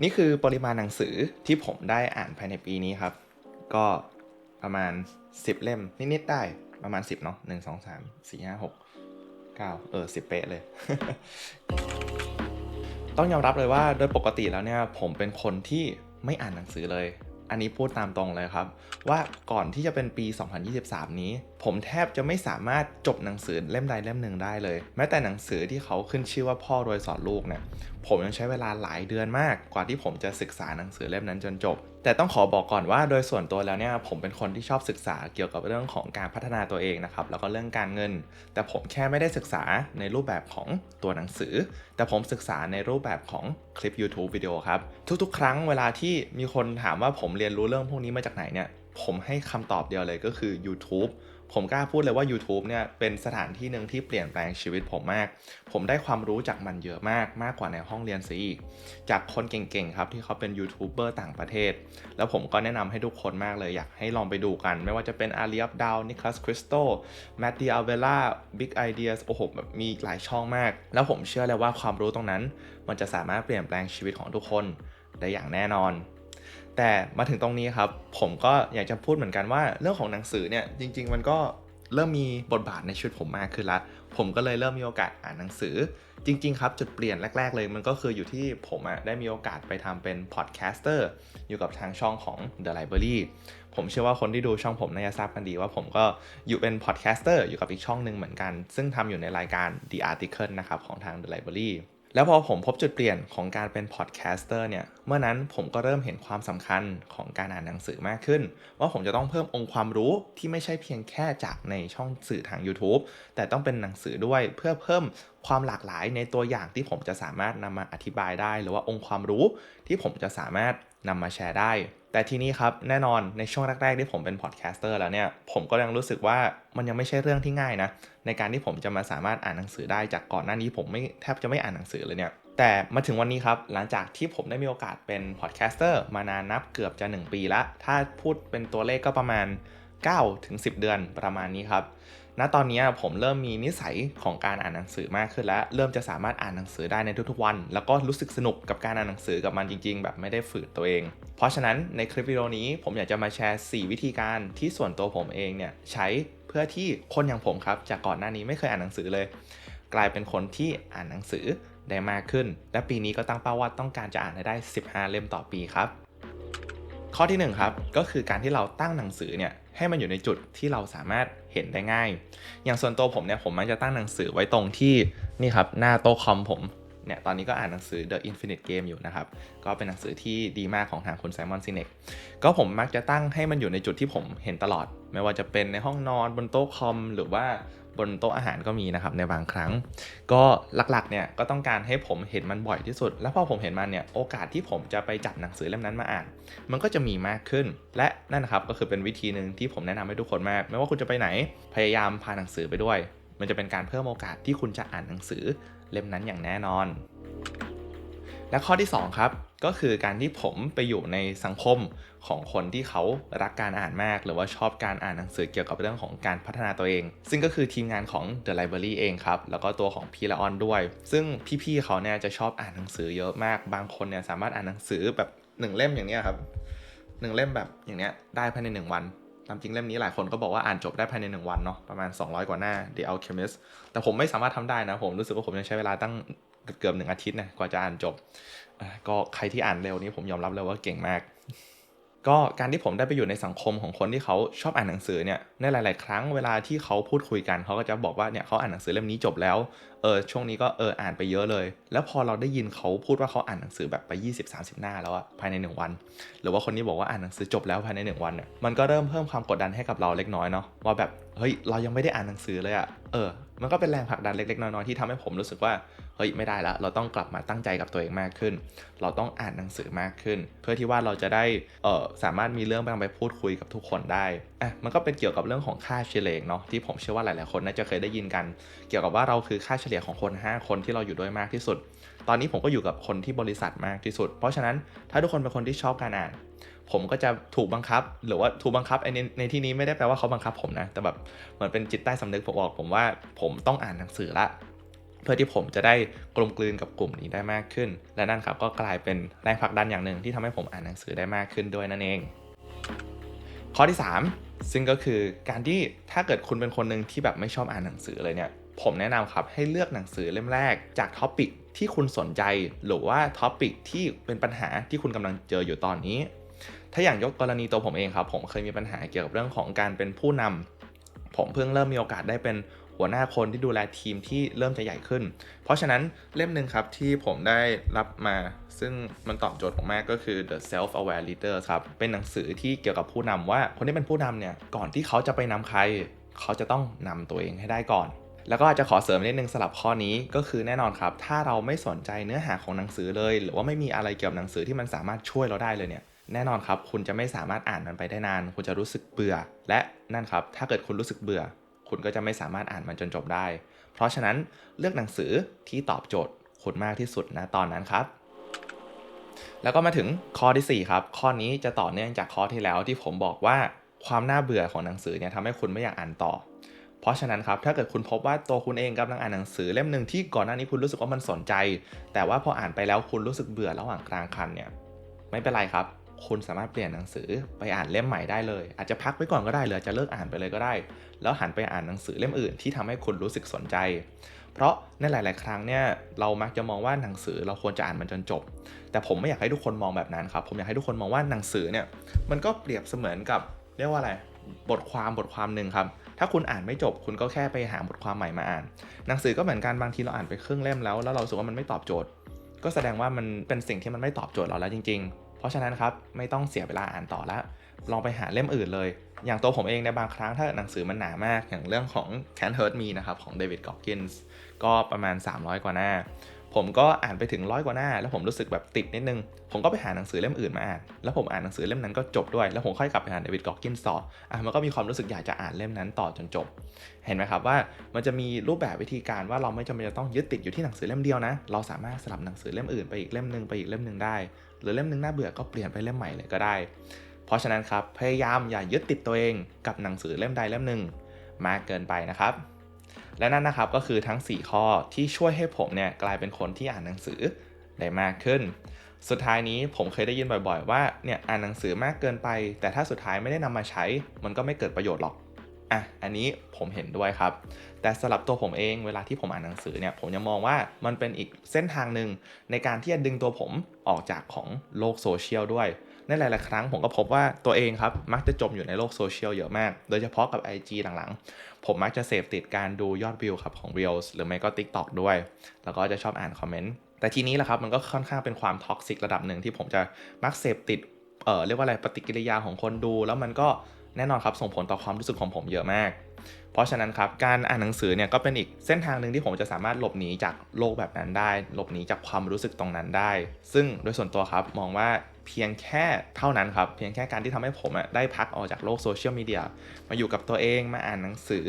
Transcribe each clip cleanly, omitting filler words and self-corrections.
นี่คือปริมาณหนังสือที่ผมได้อ่านภายในปีนี้ครับก็ประมาณ10เล่มนิดๆได้ประมาณ10เนาะ1 2 3 4 5 6 910เป๊ะเลย ต้องยอมรับเลยว่าโดยปกติแล้วเนี่ยผมเป็นคนที่ไม่อ่านหนังสือเลยอันนี้พูดตามตรงเลยครับว่าก่อนที่จะเป็นปี 2023 นี้ผมแทบจะไม่สามารถจบหนังสือเล่มใดเล่มหนึ่งได้เลยแม้แต่หนังสือที่เขาขึ้นชื่อว่าพ่อรวยสอนลูกเนี่ยผมยังใช้เวลาหลายเดือนมากกว่าที่ผมจะศึกษาหนังสือเล่มนั้นจนจบแต่ต้องขอบอกก่อนว่าโดยส่วนตัวแล้วเนี่ยผมเป็นคนที่ชอบศึกษาเกี่ยวกับเรื่องของการพัฒนาตัวเองนะครับแล้วก็เรื่องการเงินแต่ผมแค่ไม่ได้ศึกษาในรูปแบบของตัวหนังสือแต่ผมศึกษาในรูปแบบของคลิป YouTube วิดีโอครับทุกๆครั้งเวลาที่มีคนถามว่าผมเรียนรู้เรื่องพวกนี้มาจากไหนเนี่ยผมให้คำตอบเดียวเลยก็คือ YouTube ผมกล้าพูดเลยว่า YouTube เนี่ยเป็นสถานที่หนึ่งที่เปลี่ยนแปลงชีวิตผมมากผมได้ความรู้จากมันเยอะมากกว่าในห้องเรียนซะอีกจากคนเก่งๆครับที่เขาเป็นยูทูบเบอร์ต่างประเทศแล้วผมก็แนะนำให้ทุกคนมากเลยอยากให้ลองไปดูกันไม่ว่าจะเป็นอาลีอับดาวนิคลัสคริสโตแมตติอัลเวล่าบิ๊กไอเดียโอ้โหแบบมีหลายช่องมากแล้วผมเชื่อเลยว่าความรู้ตรงนั้นมันจะสามารถเปลี่ยนแปลงชีวิตของทุกคนได้อย่างแน่นอนแต่มาถึงตรงนี้ครับผมก็อยากจะพูดเหมือนกันว่าเรื่องของหนังสือเนี่ยจริงๆมันก็เริ่มมีบทบาทในชีวิตผมมากขึ้นละผมก็เลยเริ่มมีโอกาสอ่านหนังสือจริงๆครับจุดเปลี่ยนแรกๆเลยมันก็คืออยู่ที่ผมได้มีโอกาสไปทำเป็นพอดแคสเตอร์อยู่กับทางช่องของ The Library ผมเชื่อว่าคนที่ดูช่องผมน่าจะทราบกันดีว่าผมก็อยู่เป็นพอดแคสเตอร์อยู่กับอีกช่องหนึ่งเหมือนกันซึ่งทำอยู่ในรายการ The Article นะครับของทาง The Libraryแล้วพอผมพบจุดเปลี่ยนของการเป็นพอดแคสเตอร์เนี่ยเมื่อนั้นผมก็เริ่มเห็นความสำคัญของการอ่านหนังสือมากขึ้นว่าผมจะต้องเพิ่มองค์ความรู้ที่ไม่ใช่เพียงแค่จากในช่องสื่อทาง YouTube แต่ต้องเป็นหนังสือด้วยเพื่อเพิ่มความหลากหลายในตัวอย่างที่ผมจะสามารถนำมาอธิบายได้หรือว่าองค์ความรู้ที่ผมจะสามารถนำมาแชร์ได้แต่ทีนี้ครับแน่นอนในช่วงแรกๆที่ผมเป็นพอดแคสเตอร์แล้วเนี่ยผมก็ยังรู้สึกว่ามันยังไม่ใช่เรื่องที่ง่ายนะในการที่ผมจะมาสามารถอ่านหนังสือได้จากก่อนหน้านี้ผมแทบจะไม่อ่านหนังสือเลยเนี่ยแต่มาถึงวันนี้ครับหลังจากที่ผมได้มีโอกาสเป็นพอดแคสเตอร์มานานนับเกือบจะ1ปีละถ้าพูดเป็นตัวเลขก็ประมาณ9-10 เดือนประมาณนี้ครับณตอนนี้ผมเริ่มมีนิสัยของการอ่านหนังสือมากขึ้นแล้วเริ่มจะสามารถอ่านหนังสือได้ในทุกๆวันแล้วก็รู้สึกสนุกกับการอ่านหนังสือกับมันจริงๆแบบไม่ได้ฝืนตัวเองเพราะฉะนั้นในคลิปวิดีโอนี้ผมอยากจะมาแชร์4วิธีการที่ส่วนตัวผมเองเนี่ยใช้เพื่อที่คนอย่างผมครับจากก่อนหน้านี้ไม่เคยอ่านหนังสือเลยกลายเป็นคนที่อ่านหนังสือได้มากขึ้นและปีนี้ก็ตั้งเป้าว่าต้องการจะอ่านให้ได้15เล่มต่อปีครับข้อที่1ครับก็คือการที่เราตั้งหนังสือเนี่ยให้มันอยู่ในจุดที่เราสามารถเห็นได้ง่ายอย่างส่วนตัวผมเนี่ยผมมักจะตั้งหนังสือไว้ตรงที่นี่ครับหน้าโต๊ะคอมผมเนี่ยตอนนี้ก็อ่านหนังสือ The Infinite Game อยู่นะครับก็เป็นหนังสือที่ดีมากของทางคุณไซมอนซิเนกก็ผมมักจะตั้งให้มันอยู่ในจุดที่ผมเห็นตลอดไม่ว่าจะเป็นในห้องนอนบนโต๊ะคอมหรือว่าบนโต๊ะอาหารก็มีนะครับในบางครั้งก็หลักๆเนี่ยก็ต้องการให้ผมเห็นมันบ่อยที่สุดแล้วพอผมเห็นมันเนี่ยโอกาสที่ผมจะไปจับหนังสือเล่มนั้นมาอ่านมันก็จะมีมากขึ้นและนั่นนะครับก็คือเป็นวิธีนึงที่ผมแนะนำให้ทุกคนมากไม่ว่าคุณจะไปไหนพยายามพาหนังสือไปด้วยมันจะเป็นการเพิ่มโอกาสที่คุณจะอ่านหนังสือเล่มนั้นอย่างแน่นอนและข้อที่2ครับก็คือการที่ผมไปอยู่ในสังคมของคนที่เขารักการอ่านมากหรือว่าชอบการอ่านหนังสือเกี่ยวกับเรื่องของการพัฒนาตัวเองซึ่งก็คือทีมงานของ The Library เองครับแล้วก็ตัวของพี่ละออนด้วยซึ่งพี่ๆเขาเนี่ยจะชอบอ่านหนังสือเยอะมากบางคนเนี่ยสามารถอ่านหนังสือแบบ1เล่มอย่างเนี้ยครับ1เล่มแบบอย่างเนี้ยได้ภายใน1วันตามจริงเล่มนี้หลายคนก็บอกว่าอ่านจบได้ภายใน1วันเนาะประมาณ200กว่าหน้า The Alchemist แต่ผมไม่สามารถทำได้นะผมรู้สึกว่าผมยังใช้เวลาตั้งเกือบ1อาทิตย์นะกว่าจะอ่านจบก็ใครที่อ่านเร็วนี้ผมยอมรับเลยว่าเก่งมากก็การที่ผมได้ไปอยู่ในสังคมของคนที่เขาชอบอ่านหนังสือเนี่ยในหลายๆครั้งเวลาที่เขาพูดคุยกันเขาก็จะบอกว่าเนี่ยเขาอ่านหนังสือเล่มนี้จบแล้วช่วงนี้ก็อ่านไปเยอะเลยแล้วพอเราได้ยินเขาพูดว่าเขาอ่านหนังสือแบบไป20-30หน้าแล้วอะภายใน1วันหรือว่าคนนี้บอกว่าอ่านหนังสือจบแล้วภายใน1วันเนี่ยมันก็เริ่มเพิ่มความกดดันให้กับเราเล็กน้อยเนาะว่าแบบเฮ้ยเรายังไม่ได้อ่านหนังสือเลยอะมันก็เป็นแรงผลักดันเล็กๆน้อยๆที่ทำให้ผมรู้สึกว่าเฮ้ยไม่ได้ละเราต้องกลับมาตั้งใจกับตัวเองมากขึ้นเราต้องอ่านหนังสือมากขึ้นเพื่อที่ว่าเราจะได้สามารถมีเรื่องไปพูดคุยกับทุกคนได้มันก็เป็นเกี่ยวกับเรื่องของค่าเฉลี่ยเนาะที่ผมเชื่อว่าหลายๆคนน่าจะเคยได้ยินกันเกี่ยวกับว่าเราคือค่าเฉลี่ยของคน5คนที่เราอยู่ด้วยมากที่สุดตอนนี้ผมก็อยู่กับคนที่บริษัทมากที่สุดเพราะฉะนั้นถ้าทุกคนเป็นคนที่ชอบการอ่านผมก็จะถูกบังคับหรือว่าถูกบังคับในที่นี้ไม่ได้แปลว่าเขาบังคับผมนะแต่แบบเหมือนเป็นจิตใต้สำนึกผมบอกผมว่าผมต้องอ่านหนังสือละ พื่อที่ผมจะได้กลมกลืนกับกลุ่มนี้ได้มากขึ้นและนั่นครับก็กลายเป็นแรงผลักดันอย่างหนึ่งที่ทำให้ผมอ่านหนังสือได้มากขึ้นด้วยนั่นเองข้อที่3ซึ่งก็คือการที่ถ้าเกิดคุณเป็นคนหนึ่งที่แบบไม่ชอบอ่านหนังสือเลยเนี่ยผมแนะนำครับให้เลือกหนังสือเล่มแรกจากท็อปิกที่คุณสนใจหรือว่าท็อปิกที่เป็นปัญหาที่คุณกำลังเจออยู่ตอนนี้ถ้าอย่างยกกรณีตัวผมเองครับผมเคยมีปัญหาเกี่ยวกับเรื่องของการเป็นผู้นำผมเพิ่งเริ่มมีโอกาสได้เป็นหัวหน้าคนที่ดูแลทีมที่เริ่มจะใหญ่ขึ้นเพราะฉะนั้นเล่มหนึ่งครับที่ผมได้รับมาซึ่งมันตอบโจทย์ผมมากก็คือ The Self-Aware Leader ครับเป็นหนังสือที่เกี่ยวกับผู้นำว่าคนที่เป็นผู้นำเนี่ยก่อนที่เขาจะไปนำใครเขาจะต้องนำตัวเองให้ได้ก่อนแล้วก็อาจจะขอเสริมนิดนึงสำหรับข้อนี้ก็คือแน่นอนครับถ้าเราไม่สนใจเนื้อหาของหนังสือเลยหรือว่าไม่มีอะไรเกี่ยวกับหนังสือที่มันสามารถช่วยเราได้เลยเนี่ยแน่นอนครับคุณจะไม่สามารถอ่านมันไปได้นานคุณจะรู้สึกเบื่อและนั่นครับถ้าเกิดคุณรู้สึกเบื่อคุณก็จะไม่สามารถอ่านมันจนจบได้เพราะฉะนั้นเลือกหนังสือที่ตอบโจทย์คุณมากที่สุดณตอนนั้นครับแล้วก็มาถึงข้อที่4ครับข้อนี้จะต่อเนื่องจากข้อที่แล้วที่ผมบอกว่าความน่าเบื่อของหนังสือเนี่ยทำให้คุณไม่อยากอ่านต่อเพราะฉะนั้นครับถ้าเกิดคุณพบว่าตัวคุณเองกำลังอ่านหนังสือเล่มนึงที่ก่อนหน้านี้คุณรู้สึกว่ามันสนใจแต่ว่าพออ่านไปแล้วคุณรู้สึกเบื่อระหว่างกลางคันเนี่ยไม่เป็นไรครับคุณสามารถเปลี่ยนหนังสือไปอ่านเล่มใหม่ได้เลยอาจจะพักไว้ก่อนก็ได้หรือจะเลิกอ่านไปเลยก็ได้แล้วหันไปอ่านหนังสือเล่มอื่นที่ทำให้คุณรู้สึกสนใจเพราะในหลายๆครั้งเนี่ยเรามักจะมองว่าหนังสือเราควรจะอ่านมันจนจบแต่ผมไม่อยากให้ทุกคนมองแบบนั้นครับผมอยากให้ทุกคนมองว่าหนังสือเนี่ยมันก็เปรียบเสมือนกับเรียกว่าอะไรบทความหนึ่งครับถ้าคุณอ่านไม่จบคุณก็แค่ไปหาบทความใหม่มาอ่านหนังสือก็เหมือนกันบางทีเราอ่านไปครึ่งเล่มแล้วเรารู้สึกว่ามันไม่ตอบโจทย์ก็แสดงว่ามันเป็นสิ่งที่มันไม่ตอบโจทย์เราแล้วจริงๆเพราะฉะนั้นครับไม่ต้องเสียเวลาอ่านต่อแล้วลองไปหาเล่มอื่นเลยอย่างตัวผมเองในบางครั้งถ้าหนังสือมันหนามากอย่างเรื่องของ Can't Hurt Me นะครับของ David Goggins ก็ประมาณ300กว่าหน้าผมก็อ่านไปถึง100กว่าหน้าแล้วผมรู้สึกแบบติดนิดนึงผมก็ไปหาหนังสือเล่มอื่นมาอ่านแล้วผมอ่านหนังสือเล่มนั้นก็จบด้วยแล้วผมค่อยกลับไปอ่าน David Goggins ต่อมันก็มีความรู้สึกอยากจะอ่านเล่มนั้นต่อจนจบเห็นไหมครับว่ามันจะมีรูปแบบวิธีการว่าเราไม่จำเป็นจะต้องยึดติดอยู่ที่หนังสือเล่มเดียวนะเราสามารถสลับหนังสือเล่มอื่นไปอีกเล่มนึงไปอีกเล่มนึงได้หรือเล่มนึงน่าเบื่อก็เปลี่ยนไปเล่มใหม่เลยก็ได้เพราะฉะนั้นครับพยายามอย่ายึดติดตัวเองกับหนังสือเล่มใดเล่มหนึ่งมากเกินไปนะครับและนั่นนะครับก็คือทั้ง4ข้อที่ช่วยให้ผมเนี่ยกลายเป็นคนที่อ่านหนังสือได้มากขึ้นสุดท้ายนี้ผมเคยได้ยินบ่อยๆว่าเนี่ยอ่านหนังสือมากเกินไปแต่ถ้าสุดท้ายไม่ได้นำมาใช้มันก็ไม่เกิดประโยชน์หรอกอันนี้ผมเห็นด้วยครับแต่สำหรับตัวผมเองเวลาที่ผมอ่านหนังสือเนี่ยผมยังมองว่ามันเป็นอีกเส้นทางหนึ่งในการที่จะดึงตัวผมออกจากของโลกโซเชียลด้วยในหลายๆครั้งผมก็พบว่าตัวเองครับมักจะจมอยู่ในโลกโซเชียลเยอะมากโดยเฉพาะกับ IG หลังๆผมมักจะเสพติดการดูยอดวิวครับของ Reels หรือไม่ก็ TikTok ด้วยแล้วก็จะชอบอ่านคอมเมนต์แต่ทีนี้แหละครับมันก็ค่อนข้างเป็นความท็อกซิกระดับหนึ่งที่ผมจะมักเสพติดเรียกว่าอะไรปฏิกิริยาของคนดูแล้วมันก็แน่นอนครับส่งผลต่อความรู้สึกของผมเยอะมากเพราะฉะนั้นครับการอ่านหนังสือเนี่ยก็เป็นอีกเส้นทางหนึ่งที่ผมจะสามารถหลบหนีจากโลกแบบนั้นได้หลบหนีจากความรู้สึกตรงนั้นได้ซึ่งโดยส่วนตัวครับมองว่าเพียงแค่เท่านั้นครับเพียงแค่การที่ทำให้ผมได้พักออกจากโลกโซเชียลมีเดียมาอยู่กับตัวเองมาอ่านหนังสือ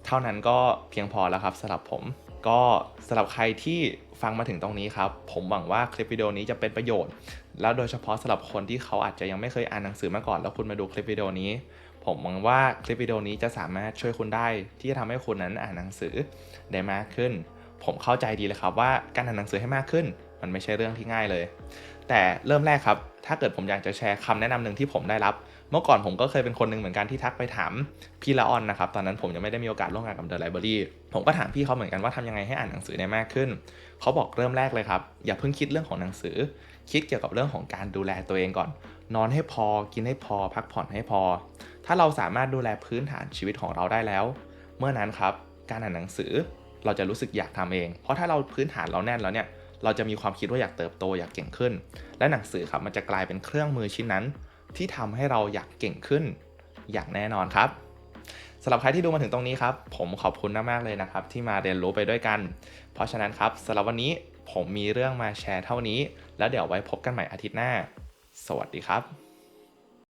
เท่านั้นก็เพียงพอแล้วครับสำหรับผมก็สำหรับใครที่ฟังมาถึงตรงนี้ครับผมหวังว่าคลิปวิดีโอนี้จะเป็นประโยชน์แล้วโดยเฉพาะสำหรับคนที่เขาอาจจะยังไม่เคยอ่านหนังสือมาก่อนแล้วคุณมาดูคลิปวิดีโอนี้ผมหวังว่าคลิปวิดีโอนี้จะสามารถช่วยคุณได้ที่จะทำให้คุณนั้นอ่านหนังสือได้มากขึ้นผมเข้าใจดีเลยครับว่าการอ่านหนังสือให้มากขึ้นมันไม่ใช่เรื่องที่ง่ายเลยแต่เริ่มแรกครับถ้าเกิดผมอยากจะแชร์คำแนะนำหนึ่งที่ผมได้รับเมื่อก่อนผมก็เคยเป็นคนหนึ่งเหมือนกันที่ทักไปถามพี่ละออนนะครับตอนนั้นผมยังไม่ได้มีโอกาสร่วมงานกับ The Library ผมก็ถามพี่เขาเหมือนกันว่าทำยังไงให้อ่านหนังสือได้มากขึ้นเขาบอกเริ่มแรกเลยครับอย่าเพิ่งคิดเรื่องของหนังสือคิดเกี่ยวกับเรื่องของการดูแลตัวเองก่อนนอนให้พอกินให้พอพักผ่อนให้พอถ้าเราสามารถดูแลพื้นฐานชีวิตของเราได้แล้วเมื่อนั้นครับการอ่านหนังสือเราจะรู้สึกอยากทำเองเพราะถ้าเราพื้นฐานเราแน่นแล้วเนี่ยเราจะมีความคิดว่าอยากเติบโตอยากเก่งขึ้นและหนังสือครับมันจะกลายเป็นเครื่องมือชิ้นนั้นที่ทำให้เราอยากเก่งขึ้นอย่างแน่นอนครับสำหรับใครที่ดูมาถึงตรงนี้ครับผมขอบคุณมากๆเลยนะครับที่มาเรียนรู้ไปด้วยกันเพราะฉะนั้นครับสำหรับวันนี้ผมมีเรื่องมาแชร์เท่านี้แล้วเดี๋ยวไว้พบกันใหม่อาทิตย์หน้าสวัสดีครับ